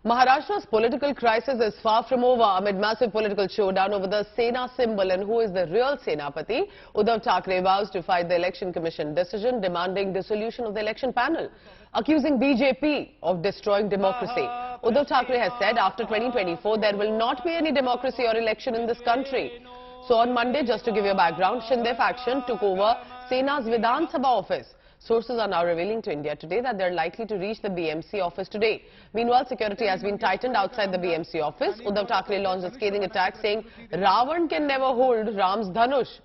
Maharashtra's political crisis is far from over amid massive political showdown over the Sena symbol and who is the real Senapati. Uddhav Thackeray vows to fight the Election Commission decision demanding dissolution of the election panel, accusing BJP of destroying democracy. Uddhav Thackeray has said after 2024 there will not be any democracy or election in this country. So on Monday, just to give you a background, Shinde faction took over Sena's Vidhan Sabha office. Sources are now revealing to India Today that they are likely to reach the BMC office today. Meanwhile, security has been tightened outside the BMC office. Uddhav Thackeray launched a scathing attack saying Ravan can never hold Ram's Dhanush.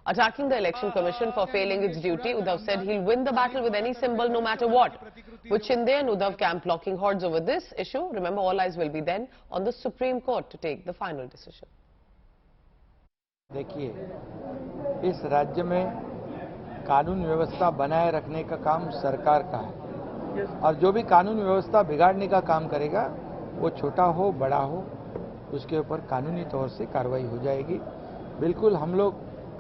Attacking the Election Commission for failing its duty, Uddhav said he'll win the battle with any symbol no matter what. With Shinde and Uddhav camp locking hordes over this issue, remember all eyes will be then on the Supreme Court to take the final decision. देखिए, इस राज्य में कानून व्यवस्था बनाए रखने का काम सरकार का है और जो भी कानून व्यवस्था बिगाड़ने का काम करेगा वो छोटा हो बड़ा हो उसके ऊपर कानूनी तौर से कार्रवाई हो जाएगी। बिल्कुल हम लोग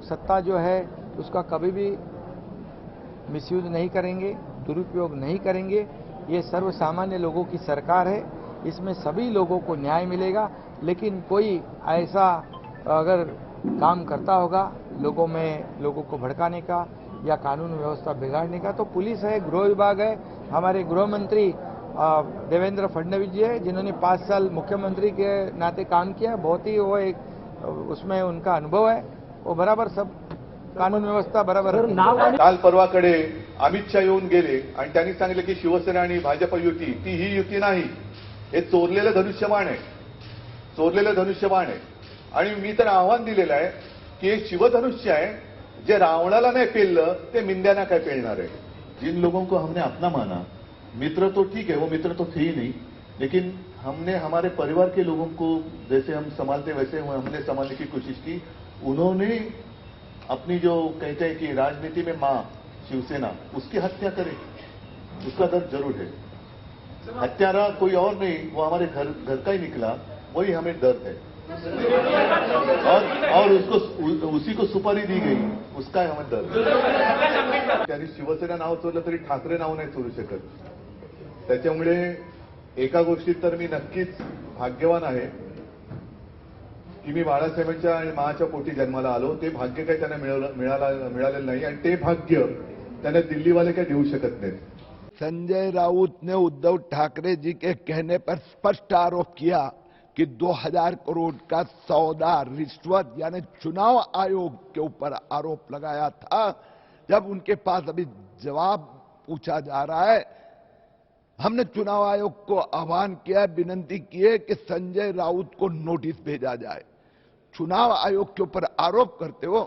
सत्ता जो है उसका कभी भी मिसयूज नहीं करेंगे, दुरुपयोग नहीं करेंगे। ये सर्वसामान्य लोगों की सरकार है, इसमें सभी लोगों को न्याय मिलेगा। लेकिन कोई ऐसा अगर काम करता होगा लोगों को भड़काने का या कानून व्यवस्था बिगाड़ने का, तो पुलिस है, गृह विभाग है, हमारे गृह मंत्री देवेंद्र फडणवीस जी है जिन्होंने 5 साल मुख्यमंत्री के नाते काम किया। बहुत ही वो एक उसमें उनका अनुभव है, वो बराबर सब कानून व्यवस्था बराबर। काल परवाकडे अमित शाह येऊन गेले आणि त्यांनी सांगितले की शिवसेना आणि भाजप युती ती ही युती नाही, हे चोरलेलं धनुष्यबाण आहे, चोरलेलं धनुष्यबाण आहे। आणि मी तर आव्हान दिलेलं आहे की हे शिवधनुष्य आहे, जे रावणाला नहीं पेललं ते मिंद्यांना काय पेलणार है। जिन लोगों को हमने अपना माना, मित्र तो ठीक है, वो मित्र तो थे ही नहीं, लेकिन हमने हमारे परिवार के लोगों को जैसे हम संभालते वैसे हमने संभालने की कोशिश की। उन्होंने अपनी जो कहते हैं कि राजनीति में मां शिवसेना, उसकी हत्या करे, उसका दर्द जरूर है। हत्यारा कोई और नहीं, वो हमारे घर का ही निकला, वही हमें दर्द है और उसको उसी को सुपारी दी गई, उसका हमें दर्द। त्यांनी शिवसेना नाव चोरलं तरी ठाकरे नाव नाही चोरू शकत। त्याच्यामुळे एका गोष्टीत तर मी नक्कीच भाग्यवान आहे की मी बाळासाहेबांच्या आणि माच्या पोटी जन्माला आलो। ते भाग्य काही त्यांना मिळालेलं नाही आणि ते भाग्य त्यांना दिल्लीवाले काही देऊ शकत नाहीत। संजय राउत ने उद्धव ठाकरे जी के कहने पर स्पष्ट आरोप किया कि 2000 करोड़ का सौदा रिश्वत यानी चुनाव आयोग के ऊपर आरोप लगाया था। जब उनके पास अभी जवाब पूछा जा रहा है, हमने चुनाव आयोग को आह्वान किया, विनती की है कि संजय राउत को नोटिस भेजा जाए। चुनाव आयोग के ऊपर आरोप करते हो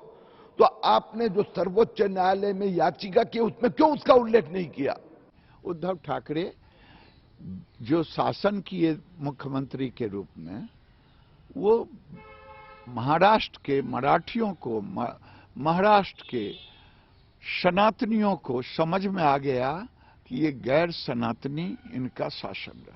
तो आपने जो सर्वोच्च न्यायालय में याचिका की उसमें क्यों उसका उल्लेख नहीं किया? उद्धव ठाकरे जो शासन किए मुख्यमंत्री के रूप में, वो महाराष्ट्र के मराठियों को, महाराष्ट्र के सनातनियों को समझ में आ गया कि ये गैर सनातनी इनका शासन रहा।